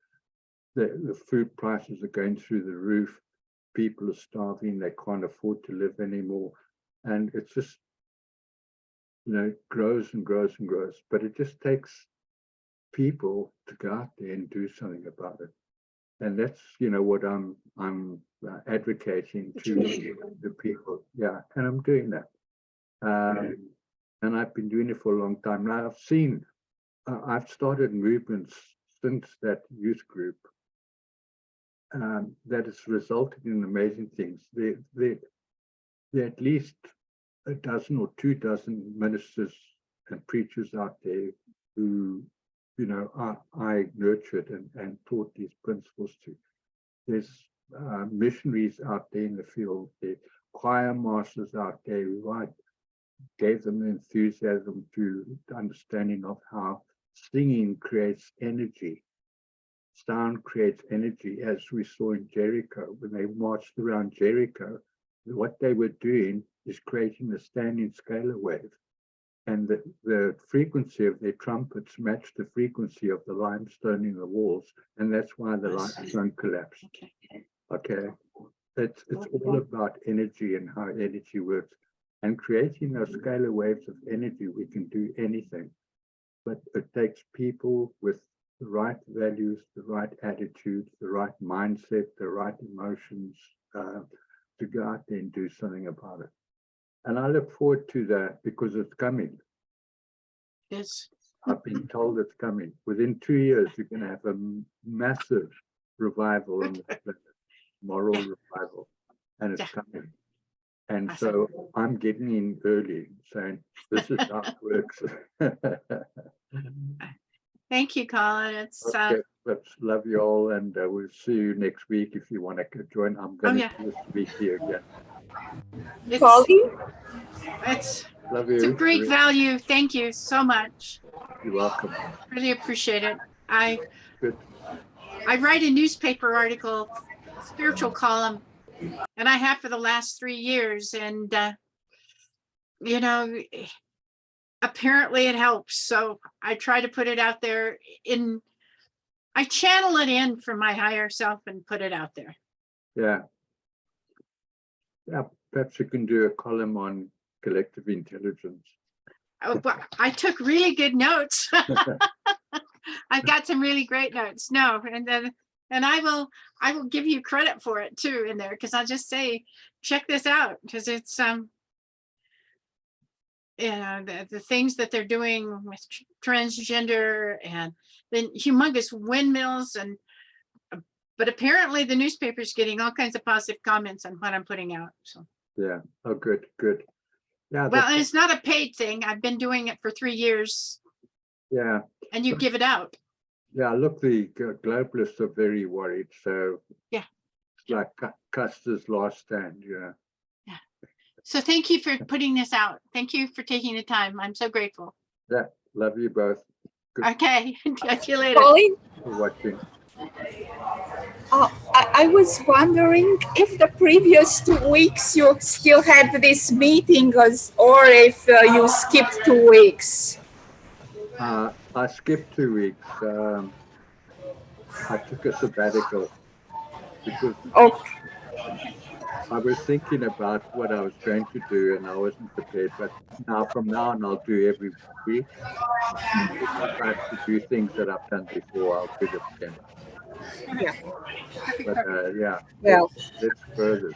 The food prices are going through the roof. People are starving. They can't afford to live anymore. And it's just, you know, grows and grows and grows. But it just takes people to go out there and do something about it. And that's, you know, what I'm advocating to the people. Yeah, and I'm doing that. And I've been doing it for a long time. Now I've started movements since that youth group that has resulted in amazing things. There are at least a dozen or 2 dozen ministers and preachers out there who, you know, I nurtured and taught these principles to. There's missionaries out there in the field, there choir masters out there who I gave them the enthusiasm to the understanding of how singing creates energy. Sound creates energy, as we saw in Jericho. When they marched around Jericho, what they were doing is creating a standing scalar wave. And the frequency of their trumpets matched the frequency of the limestone in the walls. And that's why the limestone collapsed. Okay. It's all about energy and how energy works. And creating those scalar waves of energy, we can do anything. But it takes people with the right values, the right attitudes, the right mindset, the right emotions to go out there and do something about it. And I look forward to that because it's coming. Yes. I've been told it's coming. Within 2 years, you're going to have a massive revival, and moral revival, and it's coming. And so I'm getting in early, saying, this is how it works. Thank you, Colin. It's okay, let's love you all, and we'll see you next week if you want to join. I'm going to do this week here again. It's love you. It's a great value. Thank you so much. You're welcome. Really appreciate it. I write a newspaper article, spiritual column, and I have for the last 3 years. And, you know, apparently it helps. So I try to put it out there I channel it in from my higher self and put it out there. Yeah. Yeah, perhaps you can do a column on collective intelligence. Oh, but I took really good notes. I've got some really great notes. No, and I will give you credit for it too in there, because I'll just say, check this out, because it's you know, the things that they're doing with transgender and then humongous windmills, and but apparently the newspaper's getting all kinds of positive comments on what I'm putting out. So yeah. Oh, good. Yeah. Well, and it's not a paid thing. I've been doing it for 3 years. Yeah. And you give it out. Yeah, look, the globalists are very worried. So yeah, it's like Custer's last stand. Yeah. So thank you for putting this out. Thank you for taking the time. I'm so grateful. Yeah, love you both. Good. Okay, talk to you later. Colin? For watching. I was wondering if the previous 2 weeks you still had this meeting, or if you skipped 2 weeks. I skipped 2 weeks. I took a sabbatical because I was thinking about what I was going to do and I wasn't prepared. But from now on, I'll do every week. I'll try to do things that I've done before. I'll do them again. Yeah. But yeah, well, let's further.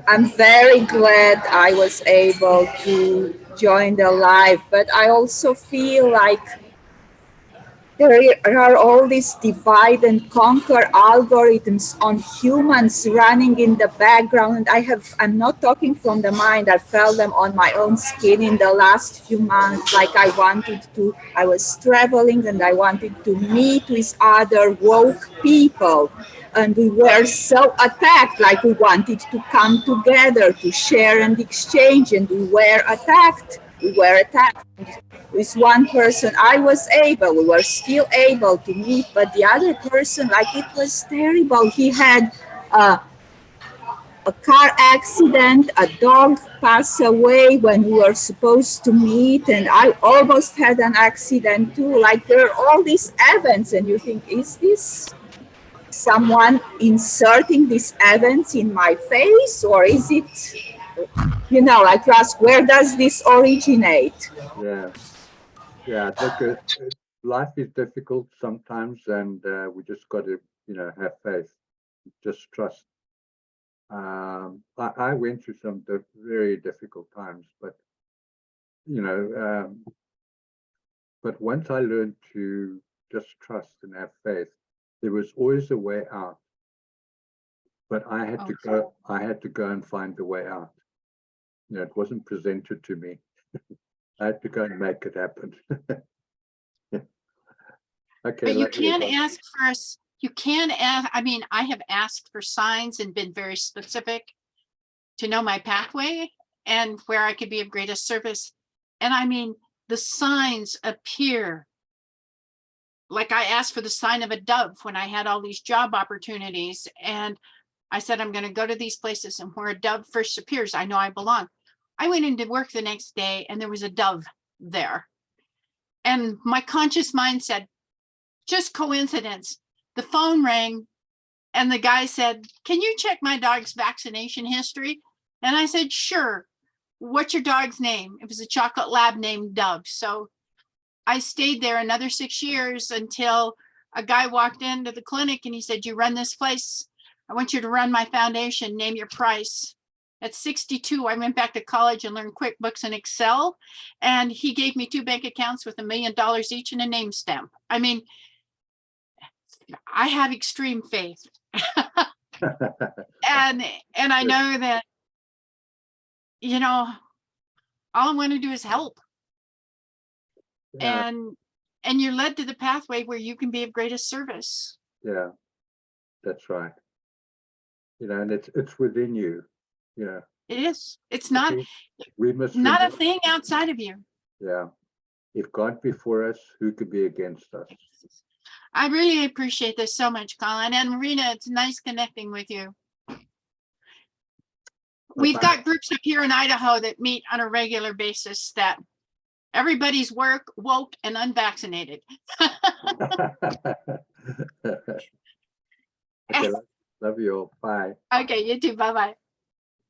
I'm very glad I was able to join the live, but I also feel like there are all these divide and conquer algorithms on humans running in the background. I'm not talking from the mind. I felt them on my own skin in the last few months. Like I was traveling and I wanted to meet with other woke people. And we were so attacked, like we wanted to come together to share and exchange, and we were attacked. We were attacked. With one person, we were still able to meet, but the other person, like it was terrible. He had a car accident, a dog passed away when we were supposed to meet, and I almost had an accident too. Like there are all these events, and you think, is this someone inserting these events in my face, or is it, like you ask, where does this originate? Yeah. Yeah. Look, life is difficult sometimes, and we just got to, have faith, just trust. I went through some very difficult times, but you know, but once I learned to just trust and have faith, there was always a way out. But I had to go. I had to go and find the way out. It wasn't presented to me. I had to go and make it happen. Okay. But you can ask for us. You can ask. I mean, I have asked for signs and been very specific to know my pathway and where I could be of greatest service. And I mean, the signs appear. Like I asked for the sign of a dove when I had all these job opportunities. And I said, I'm going to go to these places, and where a dove first appears, I know I belong. I went into work the next day and there was a dove there. And my conscious mind said, just coincidence. The phone rang and the guy said, can you check my dog's vaccination history? And I said, sure. What's your dog's name? It was a chocolate lab named Dove. So I stayed there another 6 years until a guy walked into the clinic and he said, you run this place. I want you to run my foundation, name your price. At 62, I went back to college and learned QuickBooks and Excel. And he gave me 2 bank accounts with $1 million each and a name stamp. I mean, I have extreme faith. and I know that, all I want to do is help. Yeah. And you're led to the pathway where you can be of greatest service. Yeah, that's right. And it's within you. Yeah. It is. It's not We must not a thing outside of you. Yeah. If God be for us, who could be against us? I really appreciate this so much, Colin. And Marina, it's nice connecting with you. We've got groups up here in Idaho that meet on a regular basis that everybody's woke and unvaccinated. Okay, love you all. Bye. Okay, you too. Bye-bye.